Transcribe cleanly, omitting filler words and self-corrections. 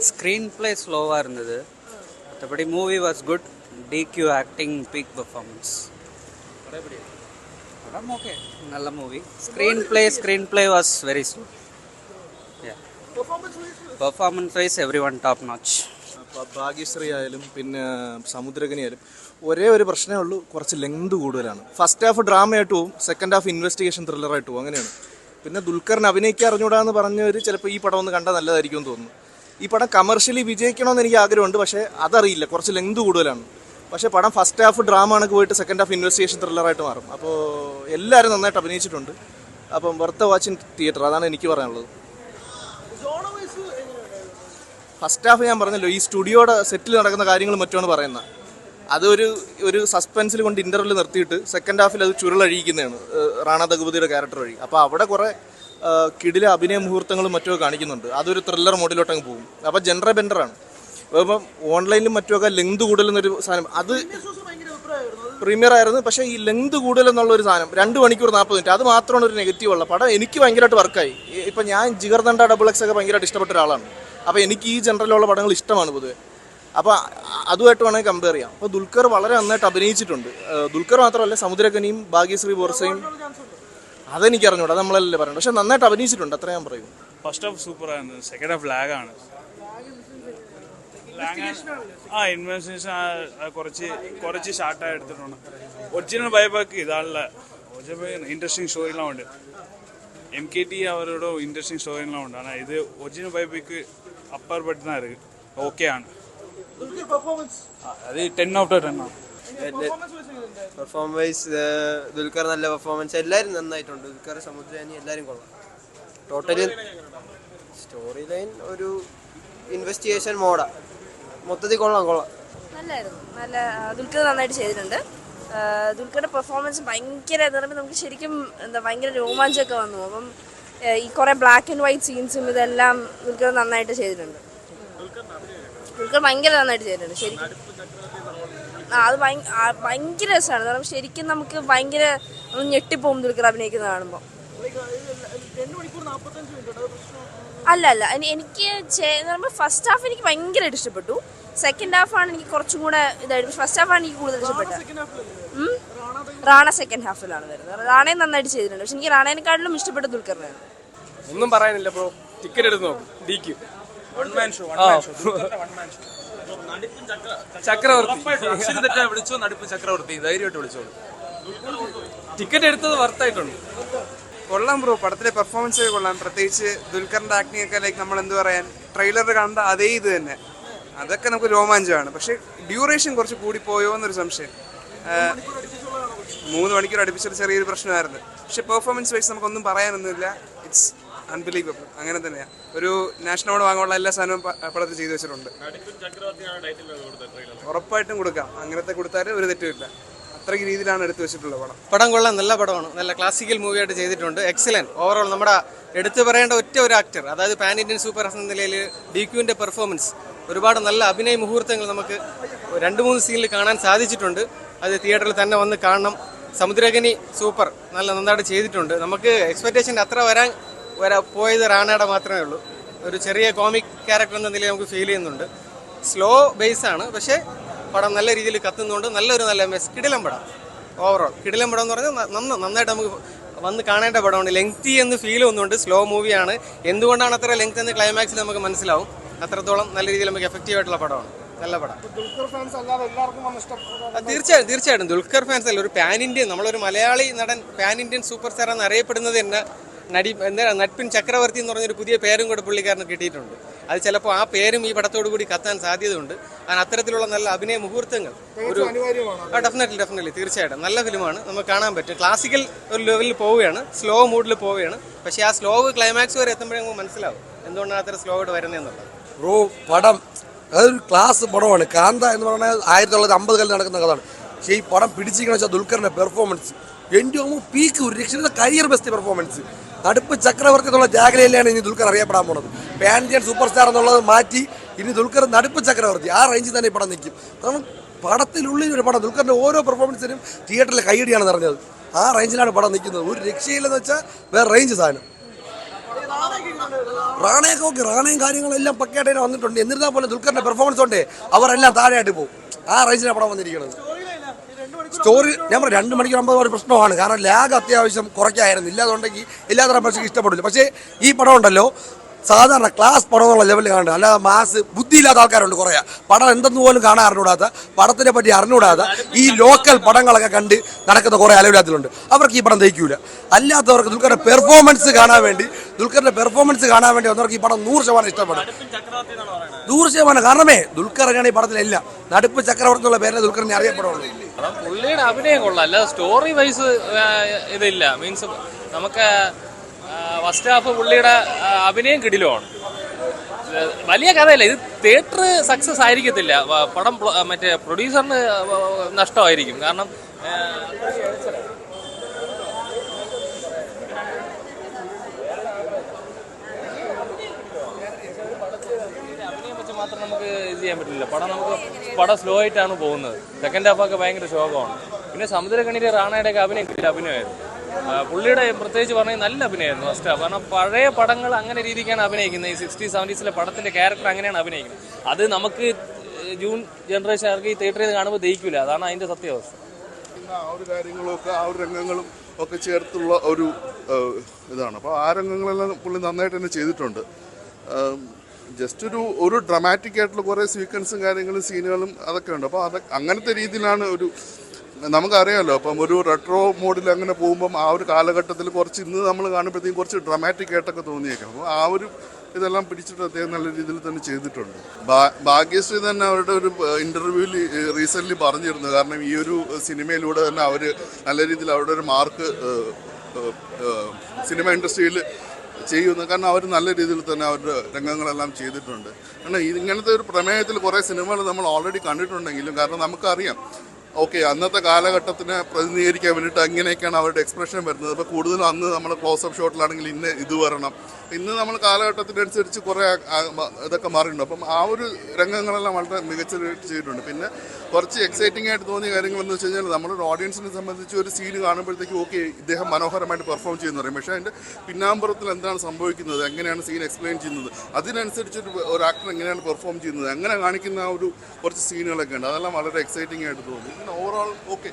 Screen play slow ആയിരുന്നത്. മറ്റപടി movie was good. DQ acting peak performance. Okay, നല്ല movie. Screenplay was very slow. Performance wise every one top notch. Bhagyashree ആയാലും പിന്നെ സമുദ്രകനി ആയാലും ഒരേ ഒരു പ്രശ്നമേ ഉള്ളൂ, കുറച്ച് ലെങ്ത് കൂടുതലാണ്. ഫസ്റ്റ് ഹാഫ് ഡ്രാമയായിട്ട് പോവും, സെക്കൻഡ് ഹാഫ് ഇൻവെസ്റ്റിഗേഷൻ ത്രില്ലറായിട്ട് പോകും, അങ്ങനെയാണ്. പിന്നെ ദുൽഖറിന് അഭിനയിക്കാൻ അറിഞ്ഞൂടാന്ന് പറഞ്ഞവർ ചിലപ്പോൾ ഈ പടം ഒന്ന് കണ്ടാൽ നല്ലതായിരിക്കും എന്ന് തോന്നുന്നു. ഈ പടം കമേഴ്ഷ്യലി വിജയിക്കണമെന്ന് എനിക്ക് ആഗ്രഹമുണ്ട്, പക്ഷേ അതറിയില്ല, കുറച്ച് ലെങ്ത് കൂടുതലാണ്. പക്ഷേ പടം ഫസ്റ്റ് ഹാഫ് ഡ്രാമ ആണെങ്കിൽ പോയിട്ട് സെക്കൻഡ് ഹാഫ് ഇൻവെസ്റ്റിഗേഷൻ ത്രില്ലറായിട്ട് മാറും. അപ്പോൾ എല്ലാവരും നന്നായിട്ട് അഭിനയിച്ചിട്ടുണ്ട്. അപ്പം വർത്ത് വാച്ചിങ് തിയേറ്റർ, അതാണ് എനിക്ക് പറയാനുള്ളത്. ഫസ്റ്റ് ഹാഫ് ഞാൻ പറഞ്ഞല്ലോ, ഈ സ്റ്റുഡിയോയുടെ സെറ്റിൽ നടക്കുന്ന കാര്യങ്ങൾ മറ്റുമാണ് പറയുന്നത്. അതൊരു സസ്പെൻസിൽ കൊണ്ട് ഇൻ്റർവെൽ നിർത്തിയിട്ട് സെക്കൻഡ് ഹാഫിൽ അത് ചുരുളഴിക്കുന്നതാണ് റാണ ദഗുപതിയുടെ ക്യാരക്ടർ വഴി. അപ്പോൾ അവിടെ കുറേ കിടിലെ അഭിനയ മുഹൂർത്തങ്ങളും മറ്റുമൊക്കെ കാണിക്കുന്നുണ്ട്. അതൊരു ത്രില്ലർ മോഡിലോട്ടങ്ങ് പോകും. അപ്പോൾ ജനറ ബെൻഡറാണ്. ഇപ്പം ഓൺലൈനിലും മറ്റുമൊക്കെ ലെങ്ത് കൂടുതലെന്നൊരു സാധനം, അത് പ്രീമിയർ ആയിരുന്നു. പക്ഷേ ഈ ലെങ്ത് കൂടുതലെന്നുള്ളൊരു സാധനം 2 മണിക്കൂർ 40 മിനിറ്റ്, അത് മാത്രമാണ് ഒരു നെഗറ്റീവ് ഉള്ള പടം. എനിക്ക് ഭയങ്കരമായിട്ട് വർക്കായി. ഇപ്പം ഞാൻ ജിഗർദണ്ഡ XX ഒക്കെ ഭയങ്കരമായിട്ട് ഇഷ്ടപ്പെട്ട ഒരാളാണ്. അപ്പോൾ എനിക്ക് ഈ ജനറലുള്ള പടങ്ങൾ ഇഷ്ടമാണ് പൊതുവെ. അപ്പോൾ അതുമായിട്ട് വേണമെങ്കിൽ കമ്പയർ ചെയ്യാം. അപ്പോൾ ദുൽഖർ വളരെ നന്നായിട്ട് അഭിനയിച്ചിട്ടുണ്ട്. ദുൽഖർ മാത്രമല്ല, സമുദ്രകനിയും ഭാഗ്യശ്രീ ബോർസയും അതെനിക്ക് അറിഞ്ഞൂടാ, അത് നമ്മളല്ലേ പറയുന്നത്. പക്ഷെ നന്നായിട്ട് അഭിനയിച്ചിട്ടുണ്ട്, അത്ര ഞാൻ പറയും. ഫസ്റ്റ് ഹാഫ് സൂപ്പറാണ്, സെക്കൻഡ് ഹാഫ് ലാഗാണ്. ഇൻവെസ്റ്റിഗേഷൻ കുറച്ച് ഷാർട്ടായി എടുത്തിട്ടുണ്ട്. ഒറിജിനൽ ബൈബാക്ക് ഇതാണല്ല, ഇൻട്രസ്റ്റിംഗ് സ്റ്റോറിலாம் ഉണ്ട്. MKT அவரோட இன்ட்ரெஸ்டிங் ஸ்டோரிலாம் உண்டு. ஆனால் இது ஒரிஜினல் பைப்புக்கு அப்பாற்பட்டு தான் இருக்குது. ஓகே ആണ്. അത് 10/10 ആണ്. പെർഫോമൻസ് വൈസ് ദുൽഖർ നല്ല പെർഫോമൻസ്, എല്ലാവരും നന്നായിട്ടുണ്ട്. ദുൽഖർ, സമുദ്രനി എല്ലാവരും കൊള്ളാം. ടോട്ടലി സ്റ്റോറി ലൈൻ ഒരു ഇൻവെസ്റ്റിഗേഷൻ മോഡാ, മൊത്തത്തിൽ കൊള്ളാം. നല്ലായിരുന്നു. നല്ല ദുൽഖർ നന്നായിട്ട് ചെയ്തിട്ടുണ്ട്. ദുൽഖറുടെ പെർഫോമൻസ് ഭയങ്കര നമുക്ക് ശരിക്കും ഭയങ്കര രോമാഞ്ചമൊക്കെ വന്നു. അപ്പം ഈ കുറേ ബ്ലാക്ക് ആൻഡ് വൈറ്റ് സീൻസും ഇതെല്ലാം ദുൽഖർ നന്നായിട്ട് ചെയ്തിട്ടുണ്ട്. ദുൽഖർ ഭയങ്കര നന്നായിട്ട് ചെയ്തിട്ടുണ്ട് ശരിക്കും. അത് ഭയങ്കര രസമാണ്. കാരണം ശരിക്കും നമുക്ക് ഭയങ്കര ഞെട്ടിപ്പോകും ദുൽഖർ അഭിനയിക്കുന്നത് കാണുമ്പോൾ. അല്ല എനിക്ക് ഫസ്റ്റ് ഹാഫ് എനിക്ക് ഭയങ്കരമായിട്ട് ഇഷ്ടപ്പെട്ടു. സെക്കൻഡ് ഹാഫാണ് എനിക്ക് കുറച്ചും കൂടെ ഇതായിട്ട്. ഫസ്റ്റ് ഹാഫാണ് എനിക്ക് കൂടുതൽ ഇഷ്ടപ്പെട്ടത്. റാണ സെക്കൻഡ് ഹാഫിലാണ് വരുന്നത്. റാണയും നന്നായിട്ട് ചെയ്തിട്ടുണ്ട്. പക്ഷെ എനിക്ക് റാണേനെക്കാട്ടിലും ഇഷ്ടപ്പെട്ട ദുൽഖറിനാണ്. ഒന്നും പറയാനില്ല ബ്രോ, ടിക്കറ്റ് എടുത്ത് നോക്കും. DQ ചക്രവർത്തി ധൈര്യമായിട്ട് വിളിച്ചോളൂ. ടിക്കറ്റ് എടുത്തത് വർത്തായിട്ടുണ്ട്. കൊള്ളാം ബ്രോ, പടത്തിലെ പെർഫോമൻസ് കൊള്ളാം. പ്രത്യേകിച്ച് ദുൽഖറിന്റെ ആക്ടിങ് ഒക്കെ ലൈക്ക് നമ്മൾ എന്ത് പറയാൻ, ട്രെയിലറിൽ കണ്ട അതേ ഇത് തന്നെ, അതൊക്കെ നമുക്ക് രോമാഞ്ചമാണ്. പക്ഷെ ഡ്യൂറേഷൻ കുറച്ച് കൂടിപ്പോയോ എന്നൊരു സംശയം. 3 മണിക്കൂർ അടുപ്പിച്ചൊരു ചെറിയൊരു പ്രശ്നമായിരുന്നു. പക്ഷെ പെർഫോമൻസ് വൈസ് നമുക്കൊന്നും പറയാനൊന്നുമില്ല. It's unbelievable. അങ്ങനെ തന്നെയാണ്. ഒരു നാഷണൽ അവാർഡ് വാങ്ങാനുള്ള എല്ലാ സാധനവും പടത്തിൽ ചെയ്തു വെച്ചിട്ടുണ്ട്. ഉറപ്പായിട്ടും കൊടുക്കാം. അങ്ങനത്തെ കൊടുത്താൽ ഒരു തെറ്റുമില്ല. അത്രയ്ക്ക് രീതിയിലാണ് എടുത്തു വെച്ചിട്ടുള്ളത് പടം. പടം കൊള്ളാം, നല്ല പടമാണ്. നല്ല ക്ലാസിക്കൽ മൂവിയായിട്ട് ചെയ്തിട്ടുണ്ട്. Excellent overall. നമ്മുടെ എടുത്തു പറയേണ്ട ഒരു ആക്ടർ, അതായത് പാൻ ഇന്ത്യൻ സൂപ്പർ എന്ന നിലയിൽ DQവിൻ്റെ പെർഫോമൻസ്, ഒരുപാട് നല്ല അഭിനയ മുഹൂർത്തങ്ങൾ നമുക്ക് 2-3 സീനിൽ കാണാൻ സാധിച്ചിട്ടുണ്ട്. അത് തിയേറ്ററിൽ തന്നെ വന്ന് കാണണം. സമുദ്രകനി സൂപ്പർ, നല്ല നന്നായിട്ട് ചെയ്തിട്ടുണ്ട്. നമുക്ക് എക്സ്പെക്റ്റേഷൻ അത്ര പോയത് റാണയുടെ മാത്രമേ ഉള്ളൂ. ഒരു ചെറിയ കോമിക് ക്യാരക്ടർ എന്ന നിലയിൽ നമുക്ക് ഫീൽ ചെയ്യുന്നുണ്ട്. സ്ലോ ബേസാണ്, പക്ഷേ പടം നല്ല രീതിയിൽ കത്തുന്നുണ്ട്. നല്ല കിടിലം പടം. ഓവറോൾ കിടിലം പടം എന്ന് പറഞ്ഞാൽ നന്നായിട്ട് നമുക്ക് വന്ന് കാണേണ്ട പടമാണ്. ലെങ്തി എന്ന് ഫീൽ ഒന്നുണ്ട്. സ്ലോ മൂവിയാണ്. എന്തുകൊണ്ടാണ് അത്ര ലെങ്ത് എന്ന് ക്ലൈമാക്സിൽ നമുക്ക് മനസ്സിലാവും. അത്രത്തോളം നല്ല രീതിയിൽ നമുക്ക് എഫക്റ്റീവായിട്ടുള്ള പടമാണ്. നല്ല പടം. തീർച്ചയായിട്ടും ദുൽഖർ ഫാൻസ് അല്ല, ഒരു പാൻ ഇന്ത്യൻ, നമ്മളൊരു മലയാളി നടൻ പാൻ ഇന്ത്യൻ സൂപ്പർ സ്റ്റാർ എന്ന് അറിയപ്പെടുന്നത് തന്നെ നട്പിൻ ചക്രവർത്തി എന്ന് പറഞ്ഞൊരു പുതിയ പേരും കൂടെ പുള്ളിക്കാരന് കിട്ടിയിട്ടുണ്ട്. അത് ചിലപ്പോൾ ആ പേരും ഈ പടത്തോടു കൂടി കത്താൻ സാധ്യതയുണ്ട്. കാരണം അത്തരത്തിലുള്ള നല്ല അഭിനയ മുഹൂർത്തങ്ങൾ ഒരു ഡെഫിനറ്റ്ലി തീർച്ചയായിട്ടും നല്ല ഫിലിമാണ്. നമുക്ക് കാണാൻ പറ്റും. ക്ലാസിക്കൽ ഒരു ലെവലിൽ പോവുകയാണ്, സ്ലോ മൂഡിൽ പോവുകയാണ്. പക്ഷേ ആ സ്ലോ ക്ലൈമാക്സ് വരെ എത്തുമ്പോഴേ നമുക്ക് മനസ്സിലാവും എന്തുകൊണ്ടാണ് അത്ര സ്ലോ ആയിട്ട് വരുന്നതെന്നുള്ളത്. പടം അതൊരു ക്ലാസ് പടമാണ്. കാന്ത എന്ന് പറഞ്ഞാൽ 1950 നടക്കുന്ന കഥയാണ്. പക്ഷേ ഈ പടം പിടിച്ചിരിക്കണമെന്ന് വെച്ചാൽ ദുൽഖറിന്റെ പെർഫോമൻസ് എൻ്റെ പീക്ക്, ഒരു രക്ഷയുടെ കരിയർ ബെസ്റ്റ് പെർഫോമൻസ്. നടുപ്പ് ചക്രവർത്തി എന്നുള്ള ജാഗ്രതയിലാണ് ഇനി ദുൽഖർ അറിയപ്പെടാൻ പോണത്. പാൻ ഇന്ത്യൻ സൂപ്പർ സ്റ്റാർ എന്നുള്ളത് മാറ്റി ഇനി ദുൽഖർ നടുപ്പ് ചക്രവർത്തി, ആ റേഞ്ചിൽ തന്നെ ഈ പടം നിൽക്കും. കാരണം പടത്തിനുള്ളിൽ ഒരു പടം, ദുൽഖറിന്റെ ഓരോ പെർഫോമൻസിനും തിയേറ്ററിലെ കൈയടിയാണ് നിറഞ്ഞത്. ആ റേഞ്ചിലാണ് പടം നിൽക്കുന്നത്. ഒരു രക്ഷയില്ലെന്ന് വെച്ചാൽ വേറെ റേഞ്ച് സാധനം. റാണയൊക്കെ ഓക്കെ, റാണയും കാര്യങ്ങളെല്ലാം പക്കയായിട്ട് വന്നിട്ടുണ്ട്. എന്നിരുന്നാൽ പോലും ദുൽഖറിന്റെ പെർഫോമൻസ് കൊണ്ട് അവരെല്ലാം താഴെയായിട്ട് പോകും. ആ റേഞ്ചിലാണ് പടം വന്നിരിക്കുന്നത്. സ്റ്റോറി ഞാൻ പറയാം 2 മണിക്കൂർ 50 ഒരു പ്രശ്നമാണ്. കാരണം ലാഗ് അത്യാവശ്യം കുറയ്ക്കായിരുന്നു. ഇല്ലാതുണ്ടെങ്കിൽ എല്ലാത്തരം പ്രശ്നം ഇഷ്ടപ്പെടില്ല. പക്ഷേ ഈ പടം ഉണ്ടല്ലോ സാധാരണ ക്ലാസ് പടം എന്നുള്ള ലെവലിൽ കാണുന്നത്, അല്ലാതെ മാസ് ബുദ്ധിയില്ലാത്ത ആൾക്കാരുണ്ട് കുറേ. പടം എന്തെന്ന് പോലും കാണാൻ അറിഞ്ഞുകൂടാത്ത, പടത്തിനെ പറ്റി അറിഞ്ഞുകൂടാത്ത ഈ ലോക്കൽ പടങ്ങളൊക്കെ കണ്ട് നടക്കുന്ന കുറേ അലവിലാത്തിലുണ്ട്. അവർക്ക് ഈ പടം ദഹിക്കൂല. അല്ലാത്തവർക്ക് ദുൽഖറിന്റെ പെർഫോമൻസ് കാണാൻ വേണ്ടി വന്നവർക്ക് ഈ പടം 100% ഇഷ്ടപ്പെടും. 100%. കാരണമേ ദുൽഖറിനാണ് ഈ പടത്തിലെല്ലാം. നടുപ്പ് ചക്രവർത്തി എന്നുള്ള പേരിൽ ദുൽഖറിനെ അറിയപ്പെടുള്ളൂ. പുള്ളിയുടെ അഭിനയം കൊള്ളാം, അല്ലാതെ സ്റ്റോറി വൈസ് ഇതില്ല. മീൻസ് നമുക്ക് ഫസ്റ്റ് ഹാഫ് പുള്ളിയുടെ അഭിനയം കിടിലമാണ്. വലിയ കഥയല്ല, ഇത് തിയേറ്റർ സക്സസ് ആയിരിക്കത്തില്ല. പടം മറ്റേ പ്രൊഡ്യൂസറിന് നഷ്ടമായിരിക്കും. കാരണം മാത്രം നമുക്ക് ഇത് ചെയ്യാൻ പറ്റില്ല. പടം സ്ലോ ആയിട്ടാണ് പോകുന്നത്. സെക്കൻഡ് ഹാഫൊക്കെ ഭയങ്കര ശോകമാണ്. പിന്നെ സമുദ്രകണിയിലെ റാണയുടെയൊക്കെ അഭിനയമായിരുന്നു. പുള്ളിയുടെ പ്രത്യേകിച്ച് പറഞ്ഞാൽ നല്ല അഭിനയമായിരുന്നു ഫസ്റ്റ് ഹാഫ്. കാരണം പഴയ പടങ്ങൾ അങ്ങനെ രീതിക്കാണ് അഭിനയിക്കുന്നത്. ഈ 60s 70s പടത്തിന്റെ ക്യാരക്ടർ അങ്ങനെയാണ് അഭിനയിക്കുന്നത്. അത് നമുക്ക് ജൂൺ ജനറേഷൻകാർക്ക് ഈ തിയേറ്ററിൽ കാണുമ്പോൾ ദഹിക്കില്ല. അതാണ് അതിന്റെ സത്യാവസ്ഥ. ആ ഒരു കാര്യങ്ങളൊക്കെ ആ ഒരു രംഗങ്ങളും ഒക്കെ ചേർത്തുള്ള ഒരു ഇതാണ്. അപ്പോൾ ആ രംഗങ്ങളെല്ലാം പുള്ളി നന്നായിട്ട് തന്നെ ചെയ്തിട്ടുണ്ട്. ജസ്റ്റ് ഒരു ഡ്രമാറ്റിക് ആയിട്ടുള്ള കുറേ സീക്വൻസും കാര്യങ്ങളും സീനുകളും അതൊക്കെ ഉണ്ട്. അപ്പോൾ അങ്ങനത്തെ രീതിയിലാണ് നമുക്കറിയാമല്ലോ. അപ്പം ഒരു റെട്രോ മോഡിൽ അങ്ങനെ പോകുമ്പം ആ ഒരു കാലഘട്ടത്തിൽ കുറച്ച് ഇന്ന് നമ്മൾ കാണുമ്പോഴത്തേക്കും കുറച്ച് ഡ്രമാറ്റിക് ആയിട്ടൊക്കെ തോന്നിയേക്കാം. അപ്പോൾ ആ ഒരു ഇതെല്ലാം പിടിച്ചിട്ട് അദ്ദേഹം നല്ല രീതിയിൽ തന്നെ ചെയ്തിട്ടുണ്ട്. ഭാഗ്യശ്രീ തന്നെ അവരുടെ ഒരു ഇൻ്റർവ്യൂവിൽ റീസെൻ്റ്ലി പറഞ്ഞിരുന്നു. കാരണം ഈ ഒരു സിനിമയിലൂടെ തന്നെ അവർ നല്ല രീതിയിൽ അവരുടെ ഒരു മാർക്ക് സിനിമ ഇൻഡസ്ട്രിയിൽ ചെയ്യുന്നു. കാരണം അവർ നല്ല രീതിയിൽ തന്നെ അവരുടെ രംഗങ്ങളെല്ലാം ചെയ്തിട്ടുണ്ട്. കാരണം ഇങ്ങനത്തെ ഒരു പ്രമേയത്തിൽ കുറേ സിനിമകൾ നമ്മൾ ഓൾറെഡി കണ്ടിട്ടുണ്ടെങ്കിലും കാരണം നമുക്കറിയാം ഓക്കെ അന്നത്തെ കാലഘട്ടത്തിനെ പ്രതിനിധീകരിക്കാൻ വേണ്ടിയിട്ട് അങ്ങനെയൊക്കെയാണ് അവരുടെ എക്സ്പ്രഷൻ വരുന്നത്. അപ്പോൾ കൂടുതലും അന്ന് നമ്മൾ ക്ലോസപ്പ് ഷോട്ടിലാണെങ്കിൽ ഇന്ന് ഇത് വരണം. ഇന്ന് നമ്മൾ കാലഘട്ടത്തിനനുസരിച്ച് കുറേ ഇതൊക്കെ മാറിയിട്ടുണ്ട്. അപ്പം ആ ഒരു രംഗങ്ങളെല്ലാം വളരെ മികച്ച ചെയ്തിട്ടുണ്ട്. പിന്നെ കുറച്ച് എക്സൈറ്റിംഗ് ആയിട്ട് തോന്നിയ കാര്യങ്ങളെന്ന് വെച്ച് കഴിഞ്ഞാൽ നമ്മളൊരു ഓഡിയൻസിനെ സംബന്ധിച്ച് ഒരു സീന് കാണുമ്പോഴത്തേക്കും ഓക്കെ ഇദ്ദേഹം മനോഹരമായിട്ട് പെർഫോം ചെയ്യുന്നു പറയും. പക്ഷേ അതിൻ്റെ പിന്നാമ്പുറത്തിൽ എന്താണ് സംഭവിക്കുന്നത്, എങ്ങനെയാണ് സീൻ എക്സ്പ്ലെയിൻ ചെയ്യുന്നത്, അതിനനുസരിച്ച് ഒരു ആക്ടർ എങ്ങനെയാണ് പെർഫോം ചെയ്യുന്നത്, അങ്ങനെ കാണിക്കുന്ന ആ ഒരു കുറച്ച് സീനുകളൊക്കെ ഉണ്ട്. അതെല്ലാം വളരെ എക്സൈറ്റിംഗ് ആയിട്ട് തോന്നി. പിന്നെ ഓവറോൾ ഓക്കെ